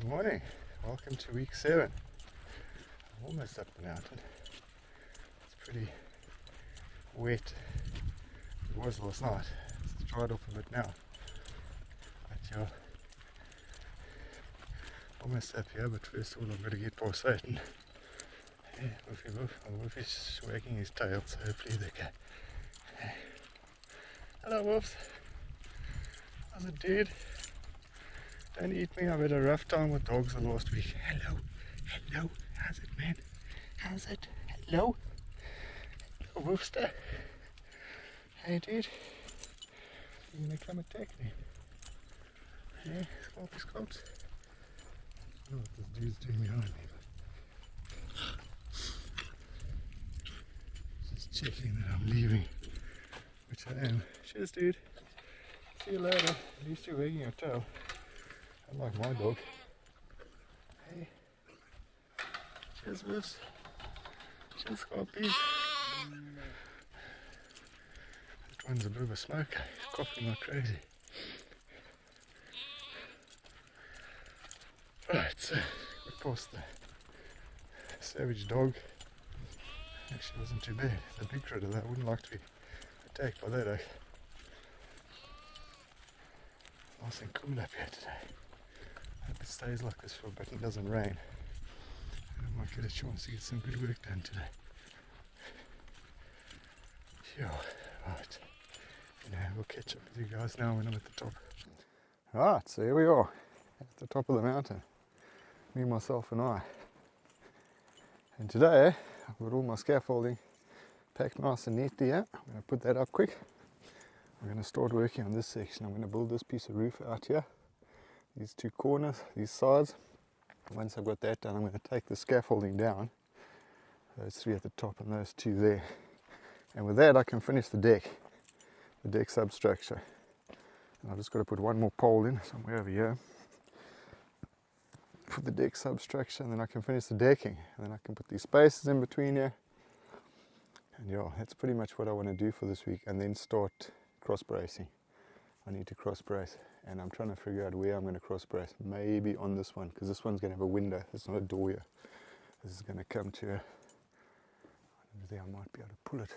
morning. Welcome to week 7. I'm almost up the mountain. It's pretty wet. It was last night. It's dried up a bit now. But yeah, almost up here, but first of all I've got to get past Satan. Hey, Woofy Woof. Well, Woofy's wagging his tail, so hopefully they can. Hello Wolves. How's it, dude? Don't eat me, I've had a rough time with dogs the last week. Hello. How's it, man? How's it? Hello? Hello, Woofster. Hey, dude. You gonna come attack me? Hey, Scalps. I don't know what this dude's doing behind me, but just checking that I'm leaving, which I am. Cheers, dude. See you later. At least you're wagging your tail. Unlike my dog. Hey. Cheers, Wolves. Cheers, Scorpies. That one's a bit of a smoker. He's coughing like crazy. Right, so we passed the savage dog. Actually wasn't too bad. The big critter that wouldn't like to be attacked by that. Nice and cool up here today. Hope it stays like this for a bit and doesn't rain. I might get a chance to get some good work done today. Sure, right. We'll catch up with you guys now when I'm at the top. Right, so here we are at the top of the mountain. Me, myself and I. And today I've got all my scaffolding packed nice and neatly here. I'm going to put that up quick. I'm going to start working on this section. I'm going to build this piece of roof out here. These two corners, these sides. Once I've got that done, I'm going to take the scaffolding down. Those three at the top and those two there. And with that I can finish the deck substructure. And I've just got to put one more pole in somewhere over here for the deck substructure, and then I can finish the decking. And then I can put these spaces in between here. And yeah, that's pretty much what I want to do for this week, and then start cross bracing. I need to cross brace, and I'm trying to figure out where I'm going to cross brace. Maybe on this one, because this one's going to have a window. It's not a door here. This is going to come to under there. I might be able to pull it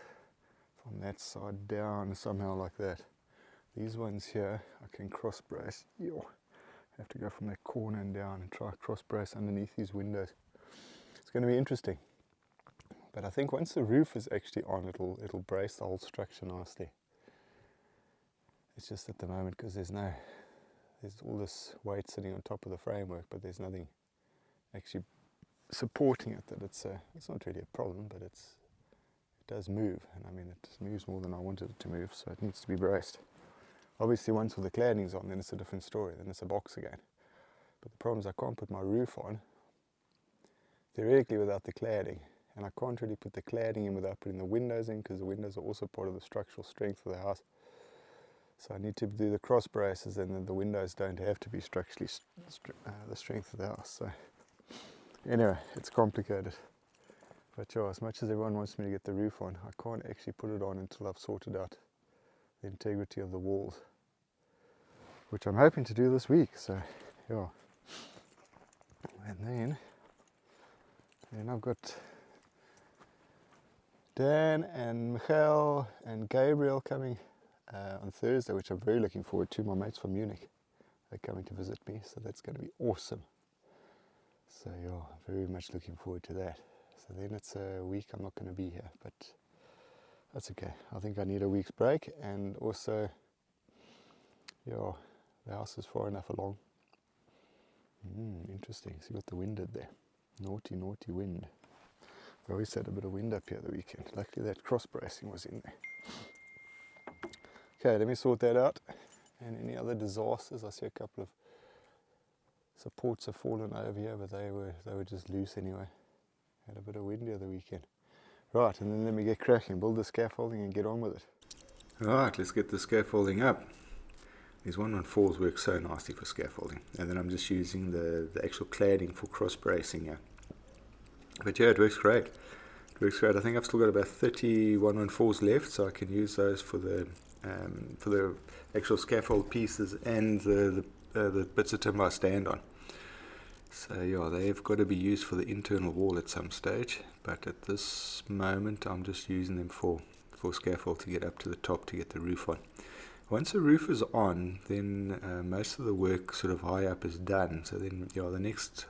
from that side down somehow like that. These ones here I can cross brace. Yo, I have to go from that corner and down and try cross brace underneath these windows. It's going to be interesting. But I think once the roof is actually on, it'll brace the whole structure nicely. It's just at the moment, because there's all this weight sitting on top of the framework, but there's nothing actually supporting it, that it's not really a problem, but it does move, and I mean it moves more than I wanted it to move, so it needs to be braced. Obviously once all the cladding's on, then it's a different story, then it's a box again. But the problem is I can't put my roof on theoretically without the cladding, and I can't really put the cladding in without putting the windows in, because the windows are also part of the structural strength of the house. So I need to do the cross braces, and then the windows don't have to be structurally the strength of the house. So anyway, it's complicated. But yeah, as much as everyone wants me to get the roof on, I can't actually put it on until I've sorted out the integrity of the walls, which I'm hoping to do this week. So yeah, and then I've got Dan and Michael and Gabriel coming on Thursday, which I'm very looking forward to. My mates from Munich, they're coming to visit me, so that's going to be awesome. So yeah, very much looking forward to that. So then it's a week I'm not going to be here, but that's okay. I think I need a week's break, and also, yeah, the house is far enough along. Interesting. See what the wind did there. Naughty wind. We always had a bit of wind up here the weekend. Luckily that cross bracing was in there. Okay, let me sort that out. And any other disasters? I see a couple of supports have fallen over here, but they were just loose anyway. Had a bit of wind the other weekend. Right, and then let me get cracking, build the scaffolding and get on with it. Right, let's get the scaffolding up. These 114s work so nicely for scaffolding. And then I'm just using the actual cladding for cross bracing here. But yeah, it works great. It works great. I think I've still got about 30 114s left, so I can use those for the actual scaffold pieces and the bits of timber I stand on. So yeah, they've got to be used for the internal wall at some stage, but at this moment I'm just using them for scaffold to get up to the top to get the roof on. Once the roof is on, then most of the work sort of high up is done. So then, yeah, the next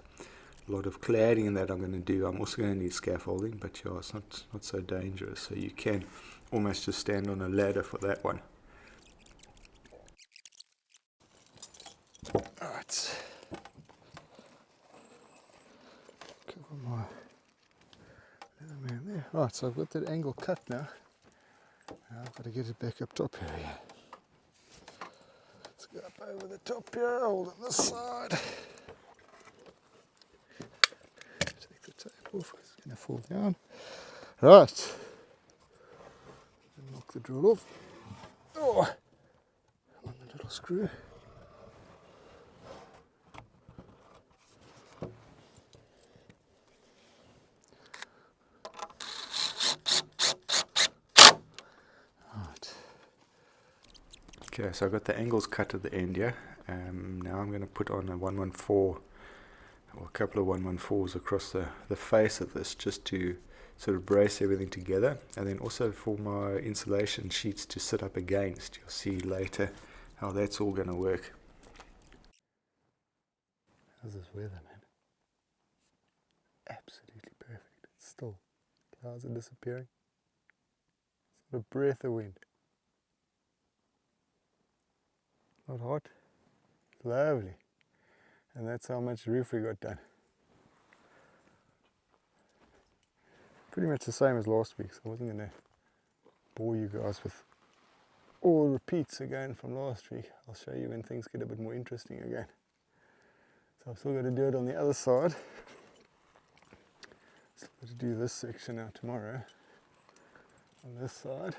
lot of cladding that I'm going to do, I'm also going to need scaffolding, but yeah, it's not so dangerous. So you can almost just stand on a ladder for that one. Alright. Cover my leatherman there. Right, so I've got that angle cut now. Now I've got to get it back up top here again. Let's go up over the top here, hold on this side. Take the tape off because it's going to fall down. Right. Knock the drill off. Oh, on the little screw. Right. Okay, so I've got the angles cut at the end here. Now I'm going to put on a 114 or a couple of 114s across the face of this just to sort of brace everything together, and then also for my insulation sheets to sit up against. You'll see later how that's all going to work. How's this weather, man? Absolutely perfect. It's still, clouds are disappearing. It's not a breath of wind. Not hot. Lovely. And that's how much roof we got done. Pretty much the same as last week, so I wasn't going to bore you guys with all repeats again from last week. I'll show you when things get a bit more interesting again. So I've still got to do it on the other side. Still got to do this section now tomorrow on this side.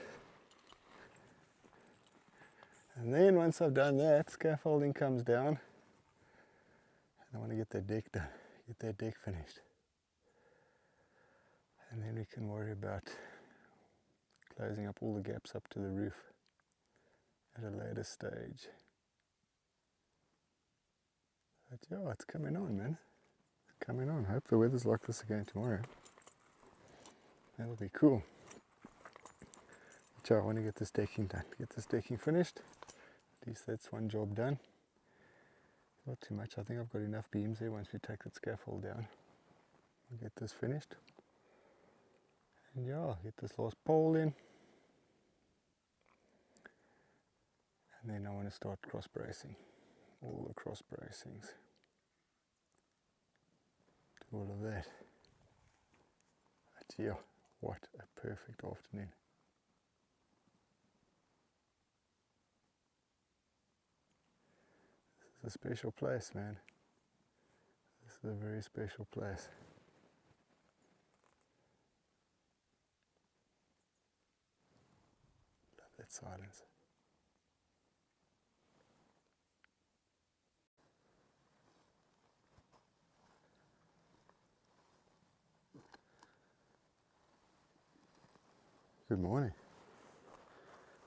And then once I've done that, scaffolding comes down. And I want to get that deck done, get that deck finished. And then we can worry about closing up all the gaps up to the roof at a later stage. But yeah, it's coming on, man. It's coming on. I hope the weather's like this again tomorrow. That'll be cool. But yeah, I want to get this decking done. Get this decking finished. At least that's one job done. Not too much. I think I've got enough beams there once we take that scaffold down. I'll get this finished. And yeah, get this last pole in. And then I want to start cross bracing. All the cross bracings. Do all of that. But yeah, what a perfect afternoon. This is a special place, man. This is a very special place. Love that silence. Good morning.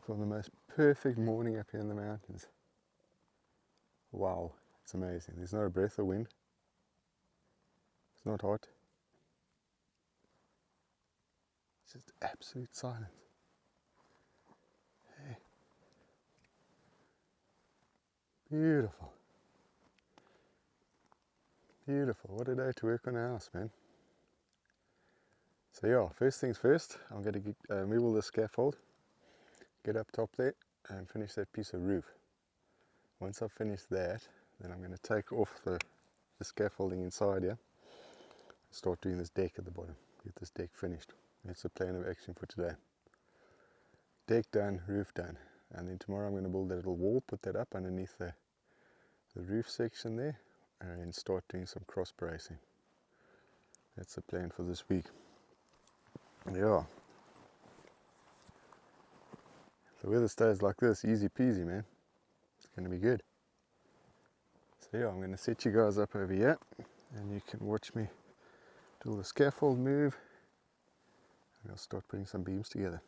From the most perfect morning up here in the mountains. Wow, it's amazing. There's not a breath of wind. It's not hot. It's just absolute silence. Hey. Beautiful. Beautiful. What a day to work on a house, man. So yeah, first things first, I'm going to remove all the scaffold, get up top there and finish that piece of roof. Once I've finished that, then I'm going to take off the scaffolding inside here, start doing this deck at the bottom, get this deck finished. That's the plan of action for today. Deck done, roof done, and then tomorrow I'm going to build that little wall, put that up underneath the roof section there, and start doing some cross bracing. That's the plan for this week. Yeah. If the weather stays like this, easy peasy, man. It's going to be good. So yeah, I'm going to set you guys up over here, and you can watch me do the scaffold move, and I'll start putting some beams together.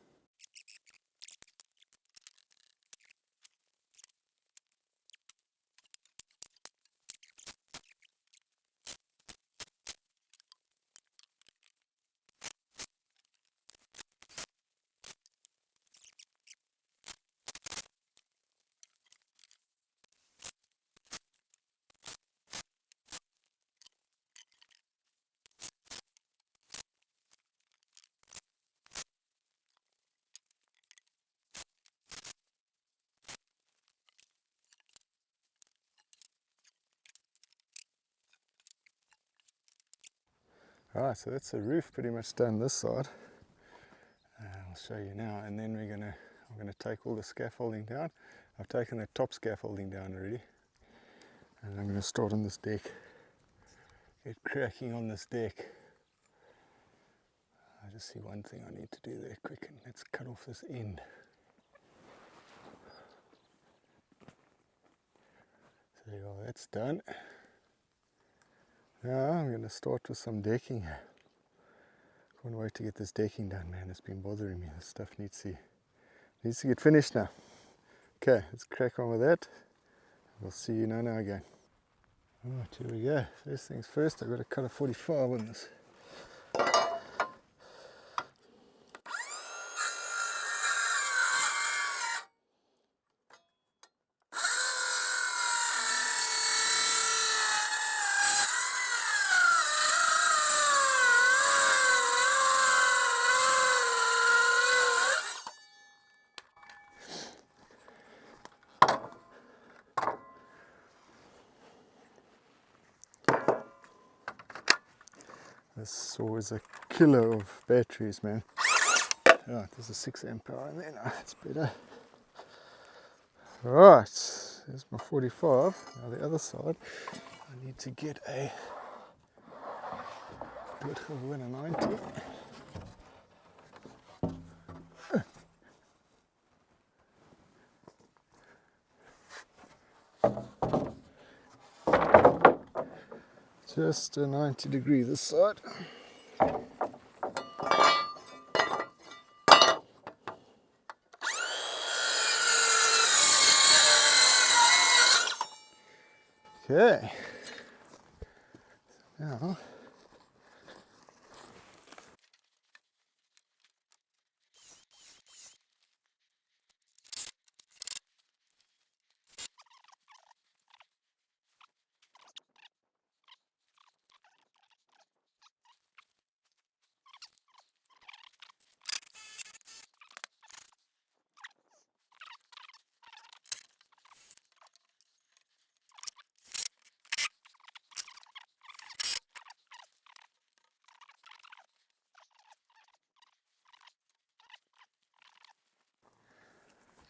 Alright, so that's the roof pretty much done this side. I'll show you now, and then I'm gonna take all the scaffolding down. I've taken the top scaffolding down already, and I'm gonna start on this deck. Get cracking on this deck. I just see one thing I need to do there quick, and let's cut off this end. So there you go, that's done. Now I'm going to start with some decking. Can't wait to get this decking done, man. It's been bothering me. This stuff needs to get finished now. Okay, let's crack on with that. We'll see you now again. Alright, here we go. First things first, I've got to cut a 45 on this. This was a kilo of batteries, man. Right, there's a 6 amp hour in there now, that's better. Right, there's my 45. Now the other side, I need to get a bit of a 90. Just a 90 degree this side. Okay. Now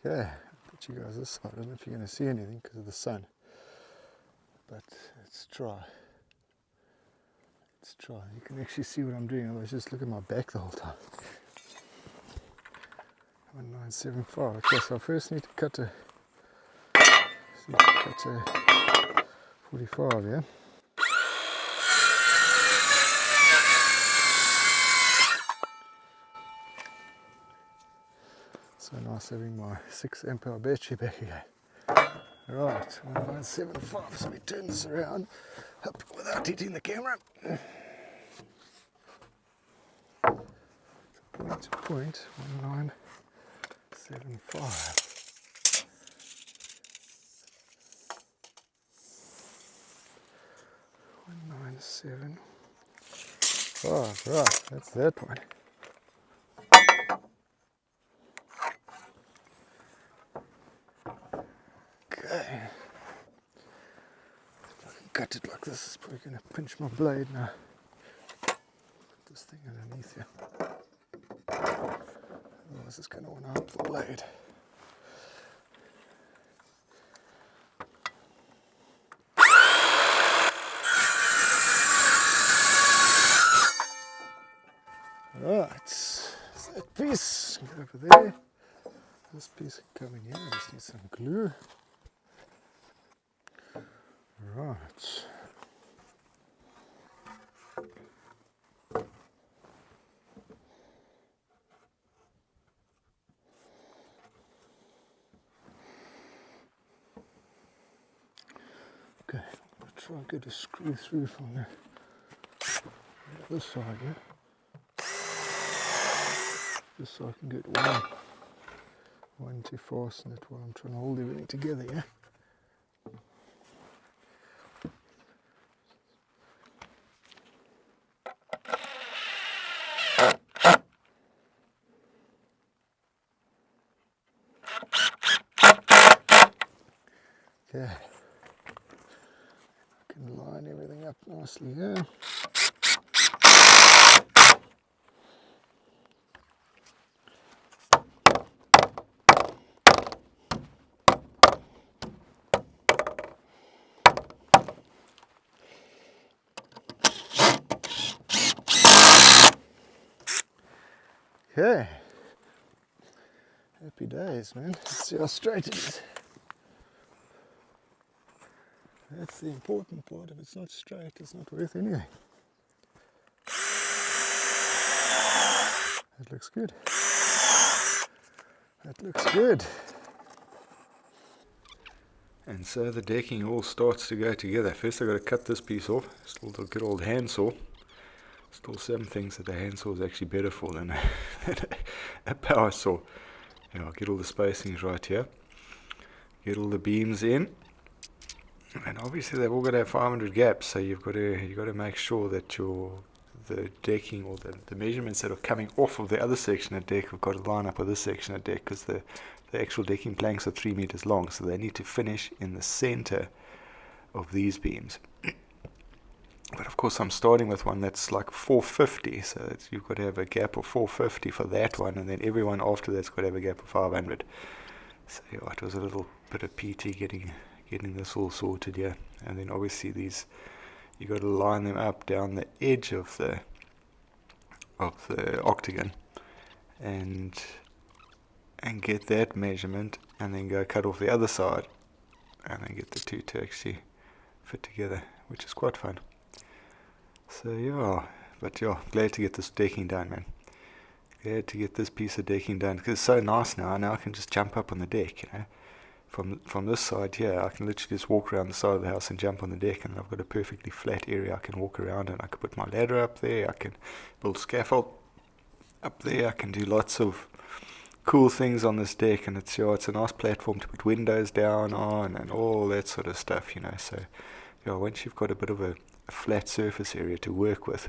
okay, I'll put you guys this side. I don't know if you're going to see anything because of the sun, but it's dry. It's dry. You can actually see what I'm doing, otherwise just look at my back the whole time. 1975. Okay, so I first need to cut a 45, yeah? So nice having my 6 amp hour battery back again. Right, 1975, so we turn this around up without hitting the camera. Point to point, 1975. Right, that's that point. Okay. If I can cut it like this, it's probably going to pinch my blade now. Put this thing underneath here. Otherwise it's going to want to hump the blade. Right, so that piece can go over there. This piece can come in here. I just need some glue. Right. Okay, I'm going to try and get a screw through from the other side here. Just so I can get one to fasten it while I'm trying to hold everything together, yeah? Okay. I can line everything up nicely here. Okay. Happy days, man. Let's see how straight it is. That's the important part. If it's not straight, it's not worth anything. That looks good. That looks good. And so the decking all starts to go together. First I've got to cut this piece off. Still the good old handsaw. Still some things that the handsaw is actually better for than a power saw. I'll get all the spacings right here. Get all the beams in. And obviously they've all got to have 500 gaps, so you've got to make sure that the decking or the measurements that are coming off of the other section of deck have got to line up with this section of deck, because the actual decking planks are 3 meters long, so they need to finish in the center of these beams. But of course I'm starting with one that's like 450, so you've got to have a gap of 450 for that one, and then everyone after that's got to have a gap of 500. So yeah, it was a little bit of PT getting this all sorted here. And then obviously these, you got to line them up down the edge of the octagon and get that measurement, and then go cut off the other side and then get the two to actually fit together, which is quite fun. So yeah, but yeah, glad to get this decking done, man. Glad to get this piece of decking done, because it's so nice now. Now I can just jump up on the deck, you know. From this side here, I can literally just walk around the side of the house and jump on the deck, and I've got a perfectly flat area I can walk around in. I can put my ladder up there, I can build scaffold up there, I can do lots of cool things on this deck, and it's a nice platform to put windows down on and all that sort of stuff, you know. So yeah, once you've got a bit of a flat surface area to work with,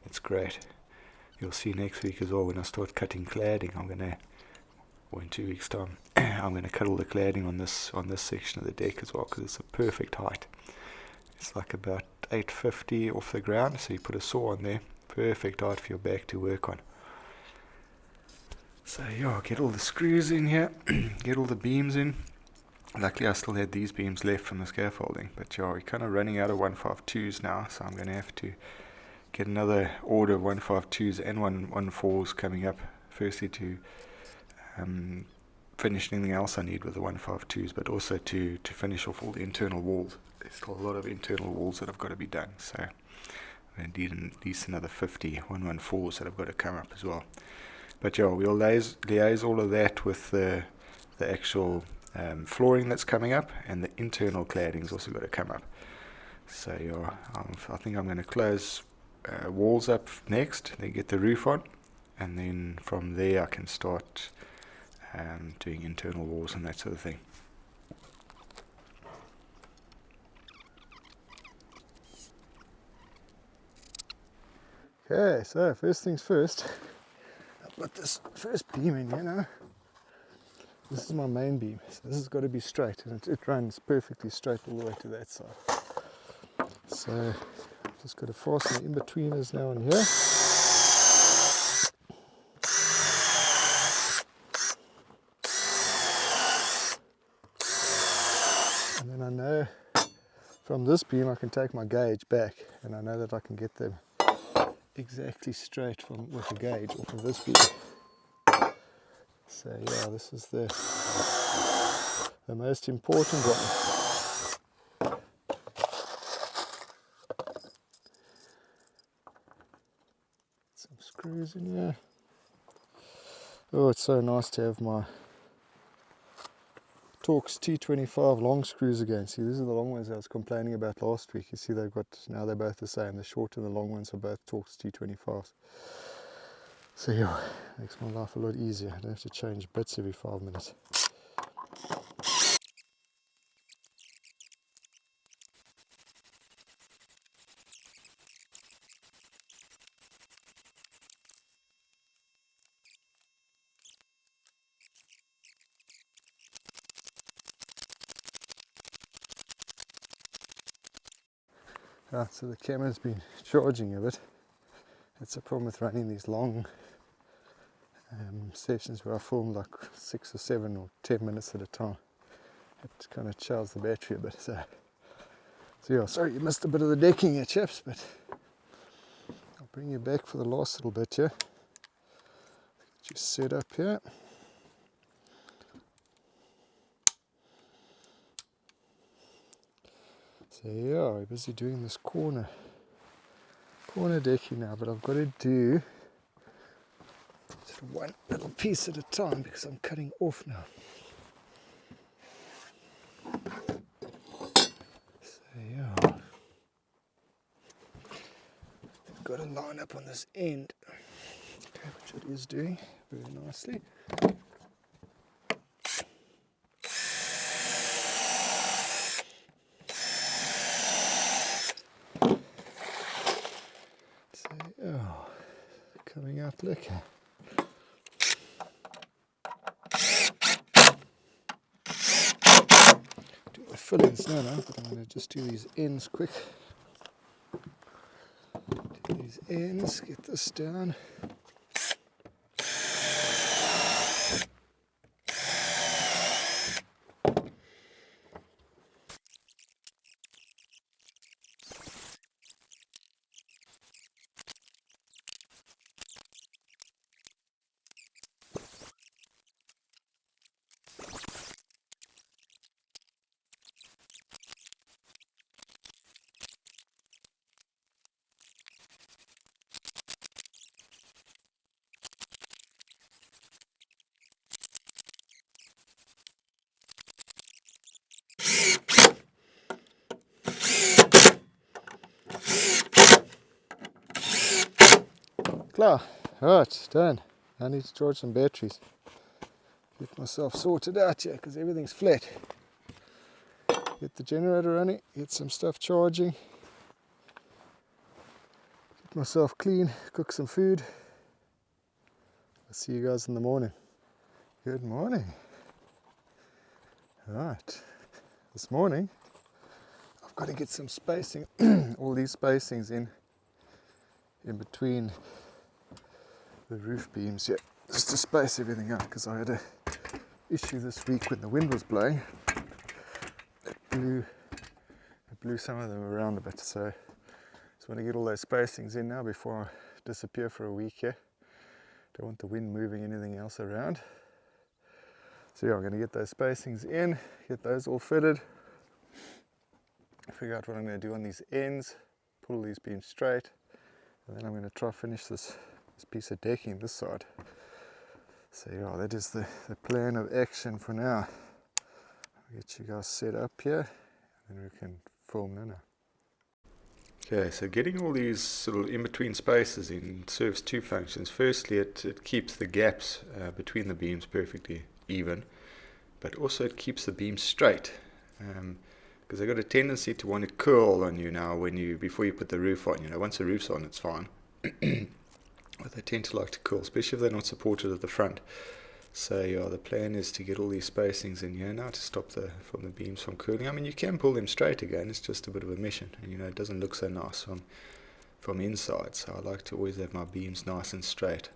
it's great. You'll see next week as well, when I start cutting cladding, or in 2 weeks' time, I'm going to cut all the cladding on this section of the deck as well, because it's a perfect height. It's like about 850 off the ground, so you put a saw on there, perfect height for your back to work on. So yeah, I'll get all the screws in here, get all the beams in. Luckily I still had these beams left from the scaffolding, but yeah, we're kind of running out of 152s now, so I'm going to have to get another order of 152s and 114s coming up, firstly to finish anything else I need with the 152s, but also to finish off all the internal walls. There's still a lot of internal walls that have got to be done, so indeed at least another 50 114s that have got to come up as well. But yeah, we'll liaise all of that with the actual flooring that's coming up, and the internal cladding's also got to come up. So yeah, I think I'm going to close walls up next, then get the roof on, and then from there I can start doing internal walls and that sort of thing. Okay, so first things first, I'll put this first beam in here now. This is my main beam, so this has got to be straight, and it runs perfectly straight all the way to that side. So I've just got to fasten the in-betweeners now in here. And then I know from this beam I can take my gauge back, and I know that I can get them exactly straight with the gauge off of this beam. So yeah, this is the most important one. Some screws in here. Oh, it's so nice to have my Torx T25 long screws again. See, these are the long ones I was complaining about last week. You see, they're both the same. The short and the long ones are both Torx T25s. So yeah, makes my life a lot easier. I don't have to change bits every 5 minutes. Right, so the camera's been charging a bit. That's a problem with running these long sessions where I film like 6 or 7 or 10 minutes at a time. It kind of charges the battery a bit. So yeah, sorry you missed a bit of the decking here, chaps, but I'll bring you back for the last little bit here. just set up here. So yeah, we're busy doing this corner decking now, but I've got to do sort of one little piece at a time because I'm cutting off now. So yeah, I've got to line up on this end, okay, which it is doing very nicely. So yeah, coming out liquor. Do the fillings now, but I'm going to just do these ends quick. Do these ends, get this down. Klar, right, done. I need to charge some batteries. Get myself sorted out here because everything's flat. Get the generator running, get some stuff charging. Get myself clean, cook some food. I'll see you guys in the morning. Good morning. Right, this morning I've got to get some spacing, all these spacings in between the roof beams here, just to space everything out, because I had an issue this week when the wind was blowing. It blew some of them around a bit, so just want to get all those spacings in now before I disappear for a week here. Don't want the wind moving anything else around. So yeah, I'm going to get those spacings in, get those all fitted, figure out what I'm going to do on these ends, pull these beams straight, and then I'm going to try finish this piece of decking this side. So yeah, that is the plan of action for now. I'll get you guys set up here, and then we can film now. Okay, so getting all these sort of in-between spaces in serves two functions. Firstly, it keeps the gaps between the beams perfectly even, but also it keeps the beams straight. Because they've got a tendency to want to curl on you now before you put the roof on. Once the roof's on, it's fine. But they tend to like to curl, especially if they're not supported at the front. So yeah, the plan is to get all these spacings in here now to stop the beams from curling. I mean, you can pull them straight again, it's just a bit of a mission, and it doesn't look so nice from inside. So I like to always have my beams nice and straight.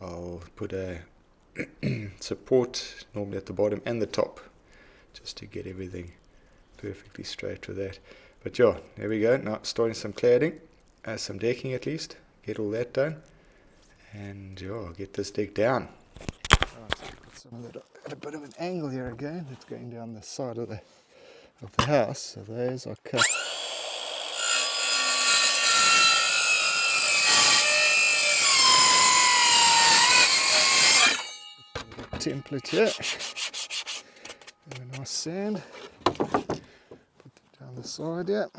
I'll put a support normally at the bottom and the top, just to get everything perfectly straight with that. But yeah, there we go. Now starting some cladding, some decking at least. Get all that done, and yeah, get this deck down. Right, so got some of that at a bit of an angle here again. It's going down the side of the house. So those are cut. Template here. Very nice sand. Put that down the side here.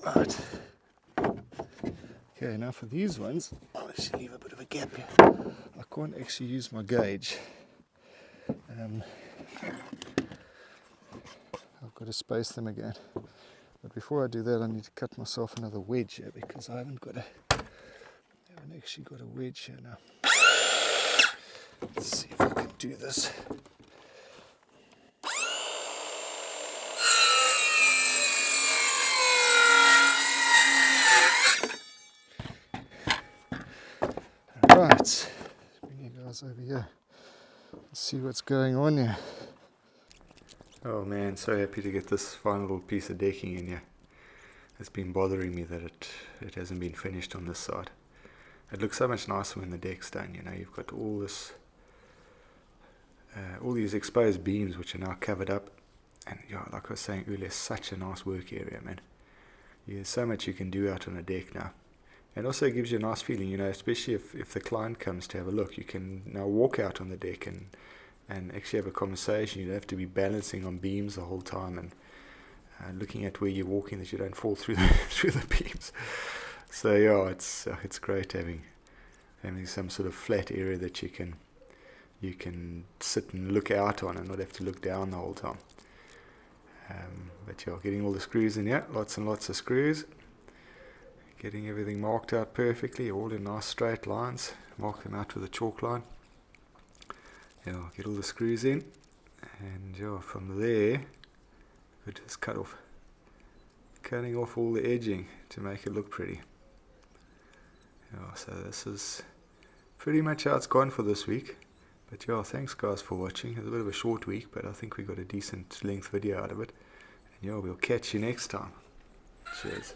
Right. Okay, now for these ones, I'll actually leave a bit of a gap here. I can't actually use my gauge. I've got to space them again. But before I do that, I need to cut myself another wedge here because I haven't actually got a wedge here now. Let's see if I can do this. Right, bring you guys over here. Let's see what's going on here. Oh man, so happy to get this final little piece of decking in here. It's been bothering me that it hasn't been finished on this side. it looks so much nicer when the deck's done. You know, you've got all this, all these exposed beams which are now covered up, and yeah, like I was saying earlier, such a nice work area, man. There's so much you can do out on a deck now. And also it gives you a nice feeling, you know, especially if the client comes to have a look, you can now walk out on the deck and actually have a conversation. You don't have to be balancing on beams the whole time and looking at where you're walking that you don't fall through the beams. So yeah, it's great having some sort of flat area that you can sit and look out on and not have to look down the whole time. But yeah, getting all the screws in here, lots and lots of screws. Getting everything marked out perfectly, all in nice straight lines. Mark them out with a chalk line. Yeah, get all the screws in, and yeah, from there we just cutting off all the edging to make it look pretty. Yeah, so this is pretty much how it's gone for this week. But yeah, thanks guys for watching. It was a bit of a short week, but I think we got a decent length video out of it. And yeah, we'll catch you next time. Cheers.